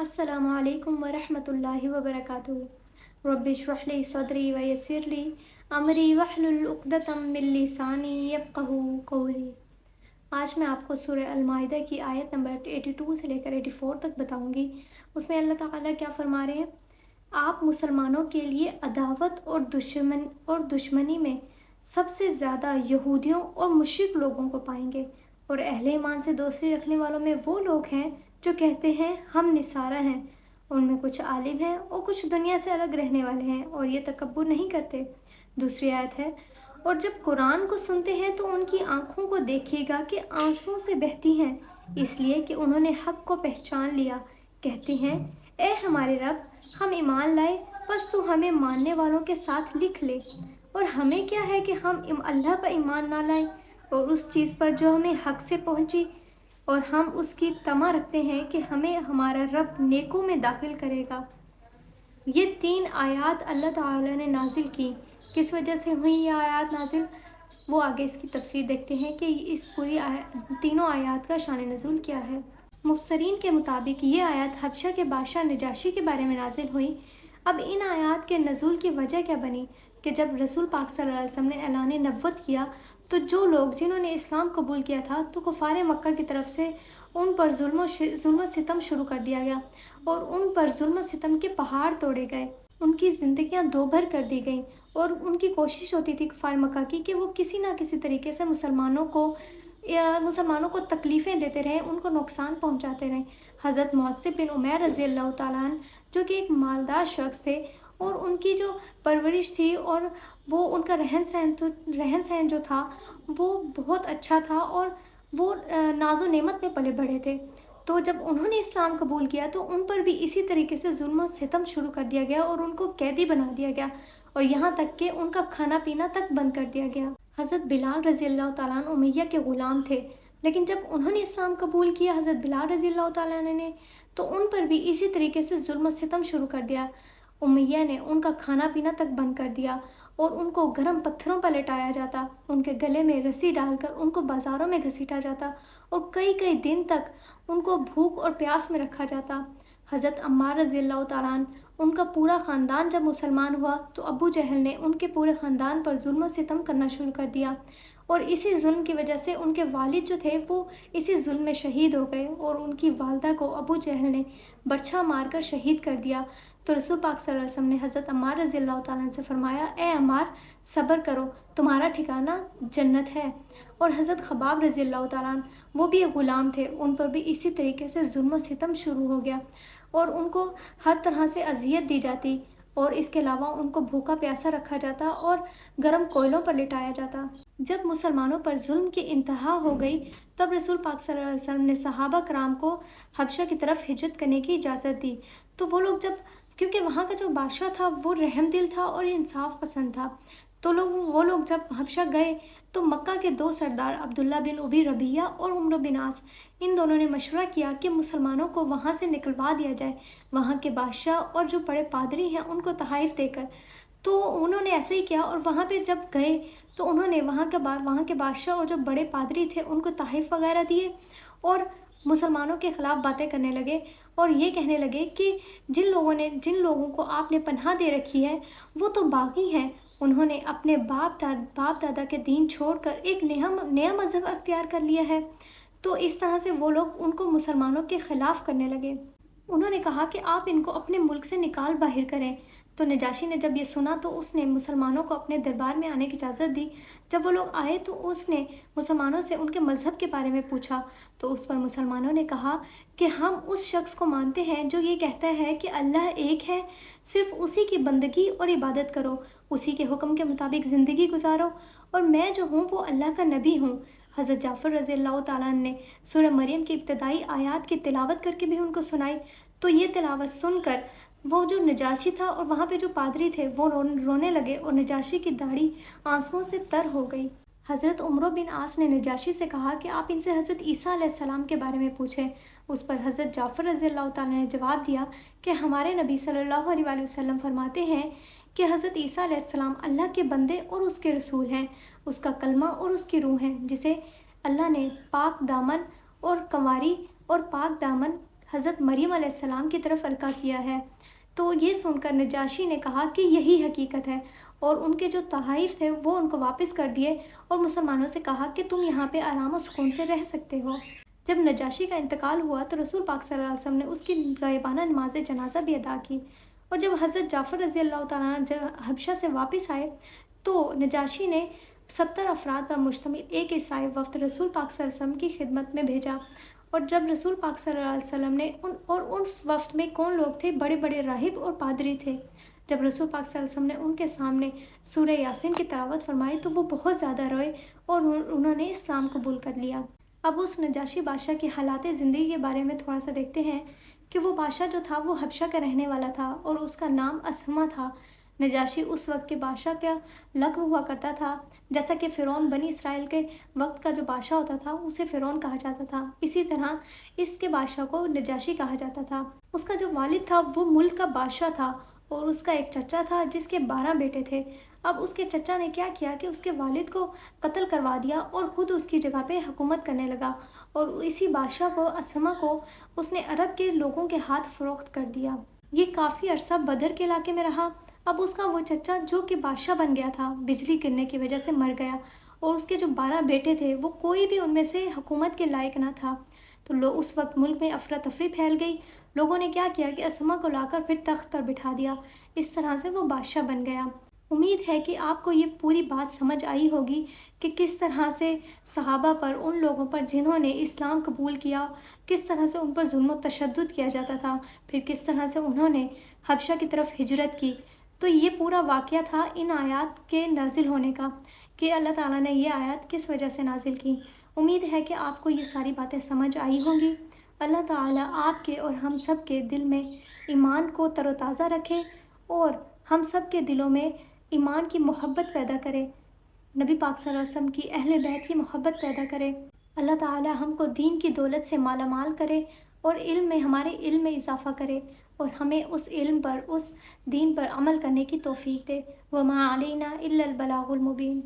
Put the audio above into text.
अस्सलामु अलैकुम वरहमतुल्लाहि वबरकातुहू। रब्बि इश्रह ली सदरी व यस्सिर ली अमरी वहलुल उक़दतम मिन लिसानी यफ़क़हू क़ौली। आज मैं आपको सूरह अल-माइदा की आयत नंबर 82 से लेकर 84 तक बताऊंगी। उसमें अल्लाह ताला क्या फरमा रहे हैं? आप मुसलमानों के लिए अदावत और दुश्मनी में सबसे ज़्यादा यहूदियों और मुश्रिक लोगों को पाएंगे, और अहले ईमान से दोस्ती रखने वालों में वो लोग हैं जो कहते हैं हम निसारा हैं। उनमें कुछ आलिम हैं और कुछ दुनिया से अलग रहने वाले हैं, और ये तकब्बुर नहीं करते। दूसरी आयत है, और जब कुरान को सुनते हैं तो उनकी आंखों को देखिएगा कि आंसू से बहती हैं, इसलिए कि उन्होंने हक को पहचान लिया। कहते हैं, ए हमारे रब, हम ईमान लाए, बस तू हमें मानने वालों के साथ लिख ले। और हमें क्या है कि हम अल्लाह पर ईमान ना लाएं और उस चीज़ पर जो हमें हक से पहुंची, और हम उसकी तमा रखते हैं कि हमें हमारा रब नेकों में दाखिल करेगा। ये 3 आयत अल्लाह ताला ने नाजिल की। किस वजह से हुई ये आयत नाजिल, वो आगे इसकी तफसीर देखते हैं कि इस पूरी तीनों आयत का शान नज़ूल क्या है। मुफस्सरीन के मुताबिक ये आयत हबशा के बादशाह नजाशी के बारे में नाजिल हुई। अब इन आयत के नज़ूल की वजह क्या बनी कि जब रसूल पाक सल्लल्लाहु अलैहि वसल्लम ने ऐलान नबुव्वत किया, तो जो लोग जिन्होंने इस्लाम कबूल किया था, तो कुफार मक्का की तरफ से उन पर जुल्म सितम शुरू कर दिया गया, और उन पर जुल्म सितम के पहाड़ तोड़े गए। उनकी ज़िंदगियां दो भर कर दी गईं, और उनकी कोशिश होती थी कुफार मक्का की कि वो किसी ना किसी तरीके से मुसलमानों को तकलीफ़ें देते रहें, उनको नुकसान पहुंचाते रहें। हज़रत मुअज़्ज़िब बिन उमैर रज़ी अल्लाह ताला अन्हु, जो कि एक मालदार शख्स थे, और उनकी जो परवरिश थी और वो उनका रहन सहन जो था वो बहुत अच्छा था, और वो नाज़ो नेमत में पले बढ़े थे। तो जब उन्होंने इस्लाम कबूल किया तो उन पर भी इसी तरीके से जुल्म और सितम शुरू कर दिया गया, और उनको कैदी बना दिया गया, और यहाँ तक कि उनका खाना पीना तक बंद कर दिया गया। हज़रत बिलाल रज़ी अल्लाह ताला अन्हु उमैया के ग़ुलाम थे, लेकिन जब उन्होंने इस्लाम कबूल किया हज़रत बिलाल रज़ी अल्लाह ताला अन्हु ने, तो उन पर भी इसी तरीके से जुल्म और सितम शुरू कर दिया। उमैया ने उनका खाना पीना तक बंद कर दिया, और उनको गर्म पत्थरों पर लिटाया जाता, उनके गले में रस्सी डालकर उनको बाज़ारों में घसीटा जाता, और कई कई दिन तक उनको भूख और प्यास में रखा जाता। हज़रत अम्मार रज़ी अल्लाह ताला अन्हु, उनका पूरा ख़ानदान जब मुसलमान हुआ तो अबू जहल ने उनके पूरे ख़ानदान पर जुल्म और सितम करना शुरू कर दिया, और इसी जुल्म की वजह से उनके वालिद जो थे वो इसी जुल्म में शहीद हो गए, और उनकी वालदा को अबू जहल ने बर्छा मारकर शहीद कर दिया। तो रसूल पाक सल्लल्लाहु अलैहि वसल्लम ने हज़रत अम्मार रज़ी अल्लाह ताला अन्हु से फरमाया, ए अम्मार, सब्र करो, तुम्हारा ठिकाना जन्नत है। और हज़रत खबाब रज़ी अल्लाह ताला अन्हु, वो भी एक ग़ुलाम थे, उन पर भी इसी तरीके से जुल्म और सितम शुरू हो गया, और उनको हर तरह से अजियत दी जाती, और इसके अलावा उनको भूखा प्यासा रखा जाता और गर्म कोयलों पर लिटाया जाता। जब मुसलमानों पर जुल्म की इंतहा हो गई, तब रसूल पाक सल्लल्लाहु अलैहि वसल्लम ने सहाबा कराम को हबशा की तरफ हिजरत करने की इजाज़त दी। तो वो लोग क्योंकि वहाँ का जो बादशाह था वो रहमदिल था और इंसाफ पसंद था, तो वो लोग जब हबशा गए तो मक्का के 2 सरदार अब्दुल्ला बिन उबी रबिया और उमर बिन आस, इन दोनों ने मशवरा किया कि मुसलमानों को वहाँ से निकलवा दिया जाए, वहाँ के बादशाह और जो बड़े पादरी हैं उनको तहाइफ देकर। तो उन्होंने ऐसे ही किया, और वहाँ पे जब गए तो उन्होंने वहाँ के बादशाह और जो बड़े पादरी थे उनको तहाइफ वगैरह दिए, और मुसलमानों के ख़िलाफ़ बातें करने लगे, और ये कहने लगे कि जिन लोगों को आपने पनाह दे रखी है वो तो बागी हैं, उन्होंने अपने बाप दादा के दीन छोड़कर एक नया मज़हब अख्तियार कर लिया है। तो इस तरह से वो लोग उनको मुसलमानों के ख़िलाफ़ करने लगे। उन्होंने कहा कि आप इनको अपने मुल्क से निकाल बाहर करें। तो नजाशी ने जब ये सुना तो उसने मुसलमानों को अपने दरबार में आने की इजाज़त दी। जब वो लोग आए तो उसने मुसलमानों से उनके मज़हब के बारे में पूछा, तो उस पर मुसलमानों ने कहा कि हम उस शख्स को मानते हैं जो ये कहता है कि अल्लाह एक है, सिर्फ़ उसी की बंदगी और इबादत करो, उसी के हुक्म के मुताबिक ज़िंदगी गुजारो, और मैं जो हूँ वो अल्लाह का नबी हूँ। हज़रत जाफ़र रज़ी अल्लाह ताला अन्हु ने सूरह मरियम की इब्तदाई आयत की तिलावत करके भी उनको सुनाई। तो ये तिलावत सुनकर वो जो नजाशी था और वहाँ पे जो पादरी थे वो रोने लगे, और नजाशी की दाढ़ी आंसुओं से तर हो गई। हज़रत उमर बिन आस ने नजाशी से कहा कि आप इनसे हज़रत ईसा अलैहिस्सलाम के बारे में पूछें। उस पर हज़रत जाफ़र रज़ी अल्लाह ताला ने जवाब दिया कि हमारे नबी सल्लल्लाहु अलैहि वसल्लम फरमाते हैं कि हज़रत ईसा अलैहिस्सलाम अल्लाह के बंदे और उसके रसूल हैं, उसका कलमा और उसकी रूह हैं, जिसे अल्लाह ने पाक दामन और कंवारी और पाक दामन حضرت مریم علیہ السلام کی طرف القا کیا ہے۔ تو یہ سن کر نجاشی نے کہا کہ یہی حقیقت ہے، اور ان کے جو تحائف تھے وہ ان کو واپس کر دیے، اور مسلمانوں سے کہا کہ تم یہاں پہ آرام و سکون سے رہ سکتے ہو۔ جب نجاشی کا انتقال ہوا تو رسول پاک صلی اللہ علیہ وسلم نے اس کی غائبانہ نماز جنازہ بھی ادا کی، اور جب حضرت جعفر رضی اللہ تعالیٰ عنہ حبشہ سے واپس آئے تو نجاشی نے 70 افراد پر مشتمل ایک عیسائی وفد رسول پاک صلی اللہ علیہ وسلم کی خدمت میں بھیجا، اور جب رسول پاک صلی اللہ علیہ وسلم نے اس وفد میں کون لوگ تھے؟ بڑے بڑے راہب اور پادری تھے۔ جب رسول پاک صلی اللہ علیہ وسلم نے ان کے سامنے سورہ یاسین کی تلاوت فرمائی تو وہ بہت زیادہ روئے اور انہوں نے اسلام قبول کر لیا۔ اب اس نجاشی بادشاہ کی حالات زندگی کے بارے میں تھوڑا سا دیکھتے ہیں کہ وہ بادشاہ جو تھا وہ حبشہ کا رہنے والا تھا، اور اس کا نام اسہمہ تھا۔ نجاشی اس وقت کے بادشاہ کا لقب ہوا کرتا تھا، جیسا کہ فرعون بنی اسرائیل کے وقت کا جو بادشاہ ہوتا تھا اسے فرعون کہا جاتا تھا، اسی طرح اس کے بادشاہ کو نجاشی کہا جاتا تھا۔ اس کا جو والد تھا وہ ملک کا بادشاہ تھا، اور اس کا ایک چچا تھا جس کے 12 بیٹے تھے۔ اب اس کے چچا نے کیا کیا کہ اس کے والد کو قتل کروا دیا اور خود اس کی جگہ پہ حکومت کرنے لگا، اور اسی بادشاہ کو اسہمہ کو اس نے عرب کے لوگوں کے ہاتھ فروخت کر دیا۔ یہ کافی عرصہ بدر کے علاقے میں رہا۔ اب اس کا وہ چچا جو کہ بادشاہ بن گیا تھا بجلی گرنے کی وجہ سے مر گیا، اور اس کے جو 12 بیٹے تھے وہ کوئی بھی ان میں سے حکومت کے لائق نہ تھا۔ تو اس وقت ملک میں افراتفری پھیل گئی۔ لوگوں نے کیا کیا کہ اسہمہ کو لا کر پھر تخت پر بٹھا دیا، اس طرح سے وہ بادشاہ بن گیا۔ امید ہے کہ آپ کو یہ پوری بات سمجھ آئی ہوگی کہ کس طرح سے صحابہ پر، ان لوگوں پر جنہوں نے اسلام قبول کیا، کس طرح سے ان پر ظلم و تشدد کیا جاتا تھا، پھر کس طرح سے انہوں نے حبشہ کی طرف ہجرت کی۔ تو یہ پورا واقعہ تھا ان آیات کے نازل ہونے کا، کہ اللہ تعالیٰ نے یہ آیات کس وجہ سے نازل کی۔ امید ہے کہ آپ کو یہ ساری باتیں سمجھ آئی ہوں گی۔ اللہ تعالیٰ آپ کے اور ہم سب کے دل میں ایمان کو تر و تازہ رکھے، اور ہم سب کے دلوں میں ایمان کی محبت پیدا کرے، نبی پاک صلی اللہ علیہ وسلم کی اہل بیت کی محبت پیدا کرے۔ اللہ تعالیٰ ہم کو دین کی دولت سے مالا مال کرے، اور علم میں ہمارے علم میں اضافہ کرے، اور ہمیں اس علم پر، اس دین پر عمل کرنے کی توفیق دے۔ وَمَا عَلَيْنَا إِلَّا الْبَلَاغُ الْمُبِينُ۔